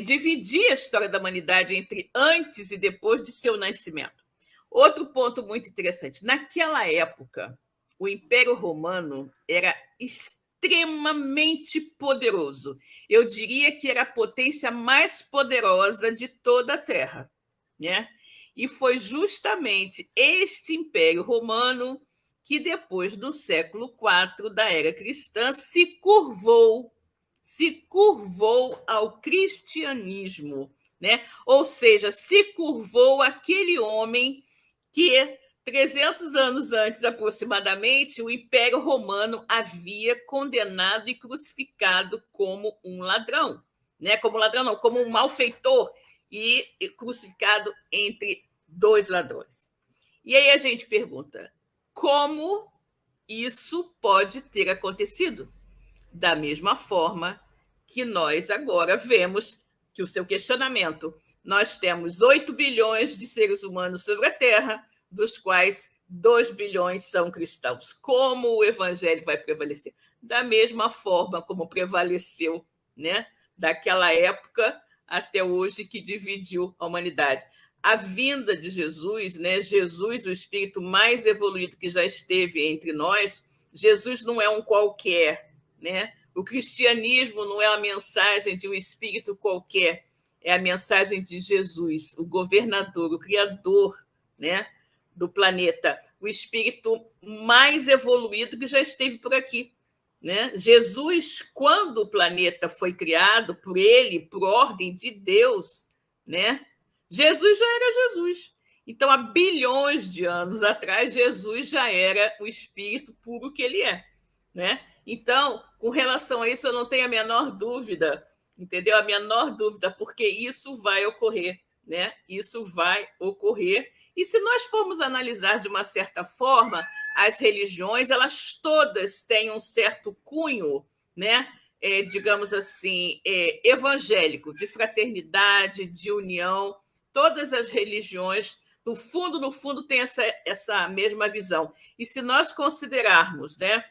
dividir a história da humanidade entre antes e depois de seu nascimento. Outro ponto muito interessante. Naquela época, o Império Romano era extremamente poderoso. Eu diria que era a potência mais poderosa de toda a Terra, né? E foi justamente este Império Romano que, depois do século IV da era cristã, se curvou ao cristianismo, né? Ou seja, se curvou aquele homem que 300 anos antes, aproximadamente, o Império Romano havia condenado e crucificado como um ladrão, né? Como ladrão não, como um malfeitor, e crucificado entre 2 ladrões. E aí a gente pergunta, como isso pode ter acontecido? Da mesma forma que nós agora vemos que o seu questionamento, nós temos 8 bilhões de seres humanos sobre a Terra, dos quais 2 bilhões são cristãos. Como o evangelho vai prevalecer? Da mesma forma como prevaleceu, né, daquela época até hoje, que dividiu a humanidade. A vinda de Jesus, né, Jesus, o espírito mais evoluído que já esteve entre nós, Jesus não é um qualquer, né? O cristianismo não é a mensagem de um espírito qualquer, é a mensagem de Jesus, o governador, o criador, né, do planeta, o espírito mais evoluído que já esteve por aqui, né? Jesus, quando o planeta foi criado por ele, por ordem de Deus, né? Jesus já era Jesus. Então, há bilhões de anos atrás, Jesus já era o espírito puro que ele é, né? Então, com relação a isso, eu não tenho a menor dúvida, entendeu? A menor dúvida, porque isso vai ocorrer, né? Isso vai ocorrer. E se nós formos analisar de uma certa forma, as religiões, elas todas têm um certo cunho, né? Digamos assim, evangélico, de fraternidade, de união. Todas as religiões, no fundo, têm essa mesma visão. E se nós considerarmos, né?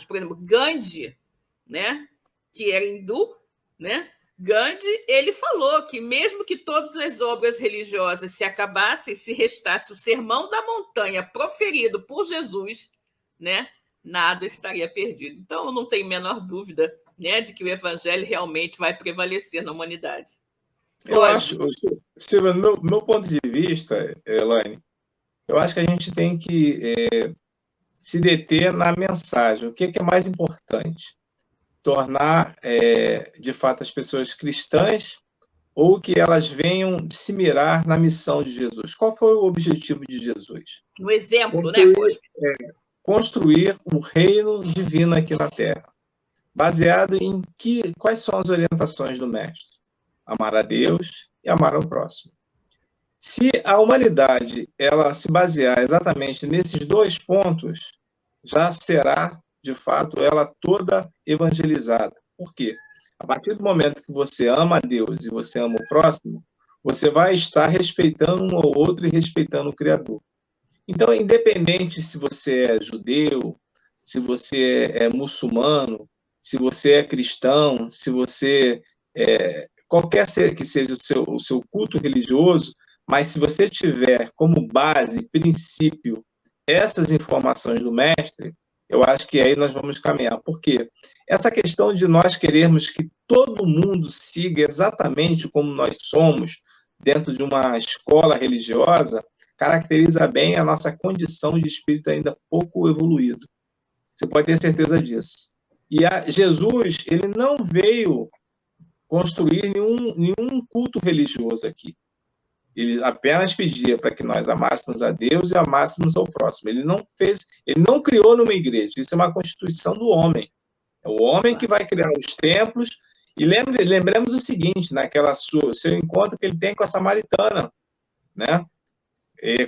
Por exemplo, Gandhi, né? Que era hindu, né? Gandhi, ele falou que mesmo que todas as obras religiosas se acabassem, se restasse o Sermão da Montanha proferido por Jesus, né, nada estaria perdido. Então, eu não tenho a menor dúvida, né, de que o evangelho realmente vai prevalecer na humanidade. Eu acho, Silvia, no meu ponto de vista, Elaine, eu acho que a gente tem que se deter na mensagem. O que é mais importante? Tornar, de fato, as pessoas cristãs ou que elas venham se mirar na missão de Jesus. Qual foi o objetivo de Jesus? No exemplo, construir o reino divino aqui na Terra, baseado em quais são as orientações do Mestre? Amar a Deus e amar ao próximo. Se a humanidade ela se basear exatamente nesses 2 pontos, já será, de fato, ela toda evangelizada. Por quê? A partir do momento que você ama a Deus e você ama o próximo, você vai estar respeitando um ao outro e respeitando o Criador. Então, independente se você é judeu, se você é muçulmano, se você é cristão, se você qualquer que seja o seu culto religioso, mas se você tiver como base, princípio, essas informações do mestre, eu acho que aí nós vamos caminhar. Por quê? Essa questão de nós querermos que todo mundo siga exatamente como nós somos dentro de uma escola religiosa caracteriza bem a nossa condição de espírito ainda pouco evoluído. Você pode ter certeza disso. E Jesus, ele não veio construir nenhum culto religioso aqui. Ele apenas pedia para que nós amássemos a Deus e amássemos ao próximo. Ele não criou numa igreja. Isso é uma constituição do homem. É o homem que vai criar os templos. E lembremos o seguinte, seu encontro que ele tem com a samaritana, né?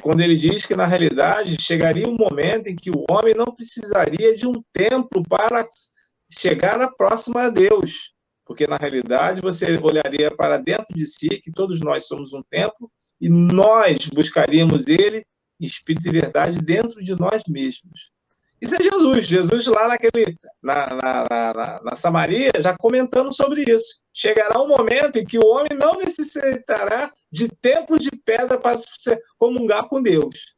Quando ele diz que, na realidade, chegaria um momento em que o homem não precisaria de um templo para chegar próximo a Deus. Porque, na realidade, você olharia para dentro de si, que todos nós somos um templo, e nós buscaríamos ele, espírito e verdade, dentro de nós mesmos. Isso é Jesus. Jesus lá na Samaria, já comentando sobre isso. Chegará um momento em que o homem não necessitará de templos de pedra para se comungar com Deus.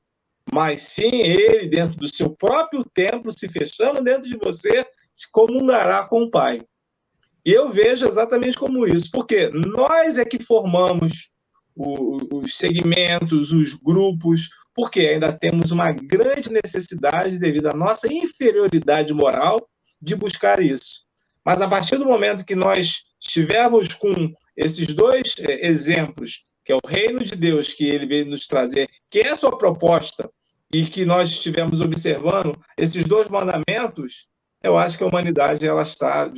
Mas sim, ele, dentro do seu próprio templo, se fechando dentro de você, se comungará com o Pai. E eu vejo exatamente como isso, porque nós é que formamos os segmentos, os grupos, porque ainda temos uma grande necessidade, devido à nossa inferioridade moral, de buscar isso. Mas a partir do momento que nós estivermos com esses dois exemplos, que é o reino de Deus que ele veio nos trazer, que é a sua proposta, e que nós estivemos observando esses dois mandamentos, eu acho que a humanidade ela está,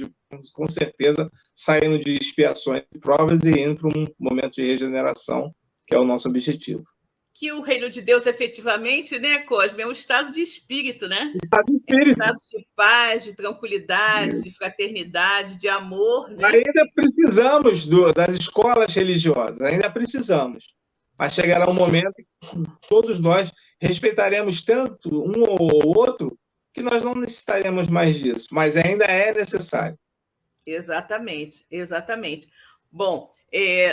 com certeza, saindo de expiações e provas e indo para um momento de regeneração, que é o nosso objetivo. Que o reino de Deus, efetivamente, né, Cosme, é um estado de espírito, né? Estado de espírito. É um estado de paz, de tranquilidade, de fraternidade, de amor, né? Ainda precisamos das escolas religiosas, ainda precisamos. Mas chegará um momento que todos nós respeitaremos tanto um ou outro que nós não necessitaremos mais disso, mas ainda é necessário. Exatamente, exatamente. Bom,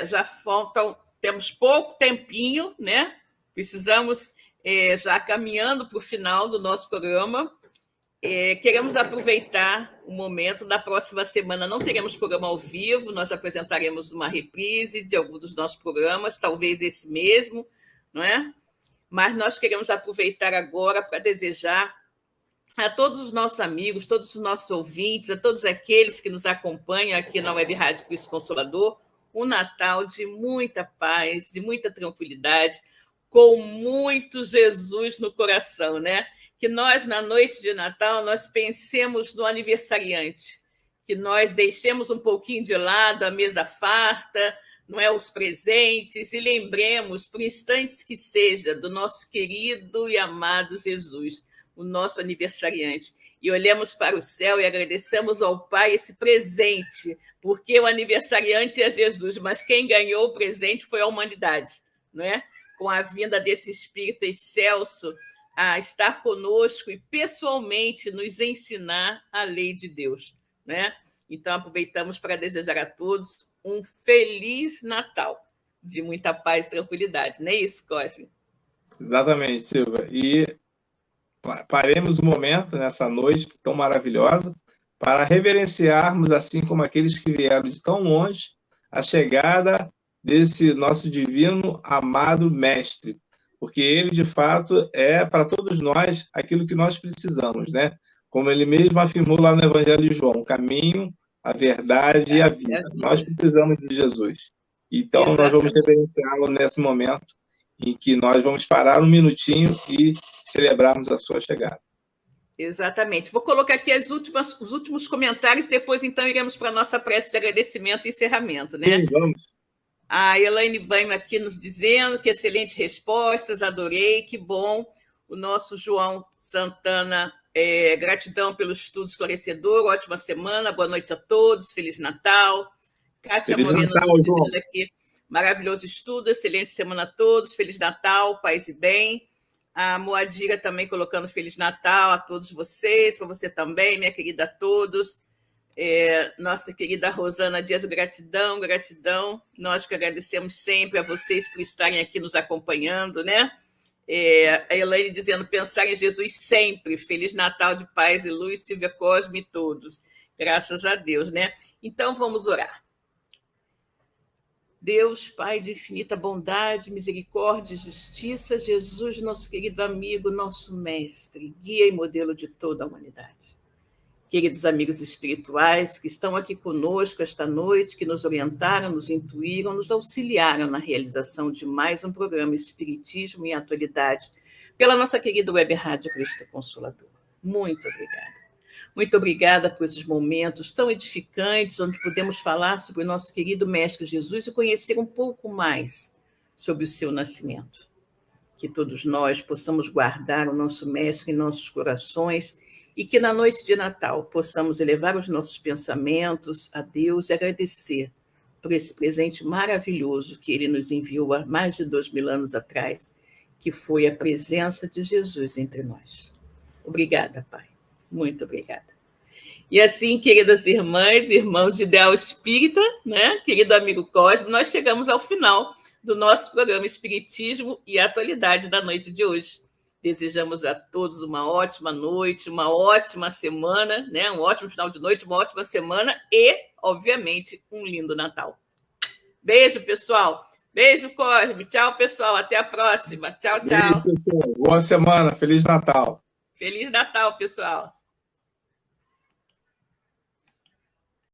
já temos pouco tempinho, né? Precisamos já caminhando para o final do nosso programa. Queremos aproveitar o momento. Da próxima semana não teremos programa ao vivo, nós apresentaremos uma reprise de alguns dos nossos programas, talvez esse mesmo, não é? Mas nós queremos aproveitar agora para desejar a todos os nossos amigos, todos os nossos ouvintes, a todos aqueles que nos acompanham aqui na Web Rádio Cristo Consolador, um Natal de muita paz, de muita tranquilidade, com muito Jesus no coração, né? Que nós, na noite de Natal, nós pensemos no aniversariante, que nós deixemos um pouquinho de lado a mesa farta, não é, os presentes, e lembremos, por instantes que seja, do nosso querido e amado Jesus, o nosso aniversariante. E olhemos para o céu e agradecemos ao Pai esse presente, porque o aniversariante é Jesus, mas quem ganhou o presente foi a humanidade, não é? Com a vinda desse Espírito excelso a estar conosco e pessoalmente nos ensinar a lei de Deus, né? Então, aproveitamos para desejar a todos um feliz Natal, de muita paz e tranquilidade. Não é isso, Cosme? Exatamente, Silva. E paremos um momento nessa noite tão maravilhosa para reverenciarmos, assim como aqueles que vieram de tão longe, a chegada desse nosso divino, amado Mestre, porque ele, de fato, é para todos nós aquilo que nós precisamos, né? Como ele mesmo afirmou lá no Evangelho de João, o caminho, a verdade e a vida. Nós precisamos de Jesus. Então, exatamente, nós vamos reverenciá-lo nesse momento em que nós vamos parar um minutinho e celebrarmos a sua chegada. Exatamente. Vou colocar aqui os últimos comentários, depois, então, iremos para a nossa prece de agradecimento e encerramento, né? Sim, vamos. A Elaine Banho aqui nos dizendo que excelentes respostas, adorei, que bom. O nosso João Santana, gratidão pelo estudo esclarecedor, ótima semana, boa noite a todos, Feliz Natal. Kátia Moreno nos dizendo aqui, Maravilhoso estudo, excelente semana a todos, Feliz Natal, paz e bem. A Moadira também colocando Feliz Natal a todos vocês, para você também, minha querida, a todos. Nossa querida Rosana Dias, gratidão, gratidão. Nós que agradecemos sempre a vocês por estarem aqui nos acompanhando, né? A Elaine dizendo, pensar em Jesus sempre. Feliz Natal de paz e luz, Silvia Cosme e todos. Graças a Deus, né? Então, vamos orar. Deus, Pai de infinita bondade, misericórdia e justiça, Jesus, nosso querido amigo, nosso mestre, guia e modelo de toda a humanidade. Queridos amigos espirituais que estão aqui conosco esta noite, que nos orientaram, nos intuíram, nos auxiliaram na realização de mais um programa Espiritismo em Atualidade, pela nossa querida Web Rádio Cristo Consolador. Muito obrigada. Muito obrigada por esses momentos tão edificantes, onde podemos falar sobre o nosso querido Mestre Jesus e conhecer um pouco mais sobre o seu nascimento. Que todos nós possamos guardar o nosso Mestre em nossos corações e que na noite de Natal possamos elevar os nossos pensamentos a Deus e agradecer por esse presente maravilhoso que Ele nos enviou há mais de 2000 anos atrás, que foi a presença de Jesus entre nós. Obrigada, Pai. Muito obrigada. E assim, queridas irmãs e irmãos de Ideal Espírita, né? Querido amigo Cosme, nós chegamos ao final do nosso programa Espiritismo e Atualidade da noite de hoje. Desejamos a todos uma ótima noite, uma ótima semana, né? Um ótimo final de noite, uma ótima semana e, obviamente, um lindo Natal. Beijo, pessoal. Beijo, Cosme. Tchau, pessoal. Até a próxima. Tchau, tchau. Beijo, pessoal. Boa semana. Feliz Natal. Feliz Natal, pessoal.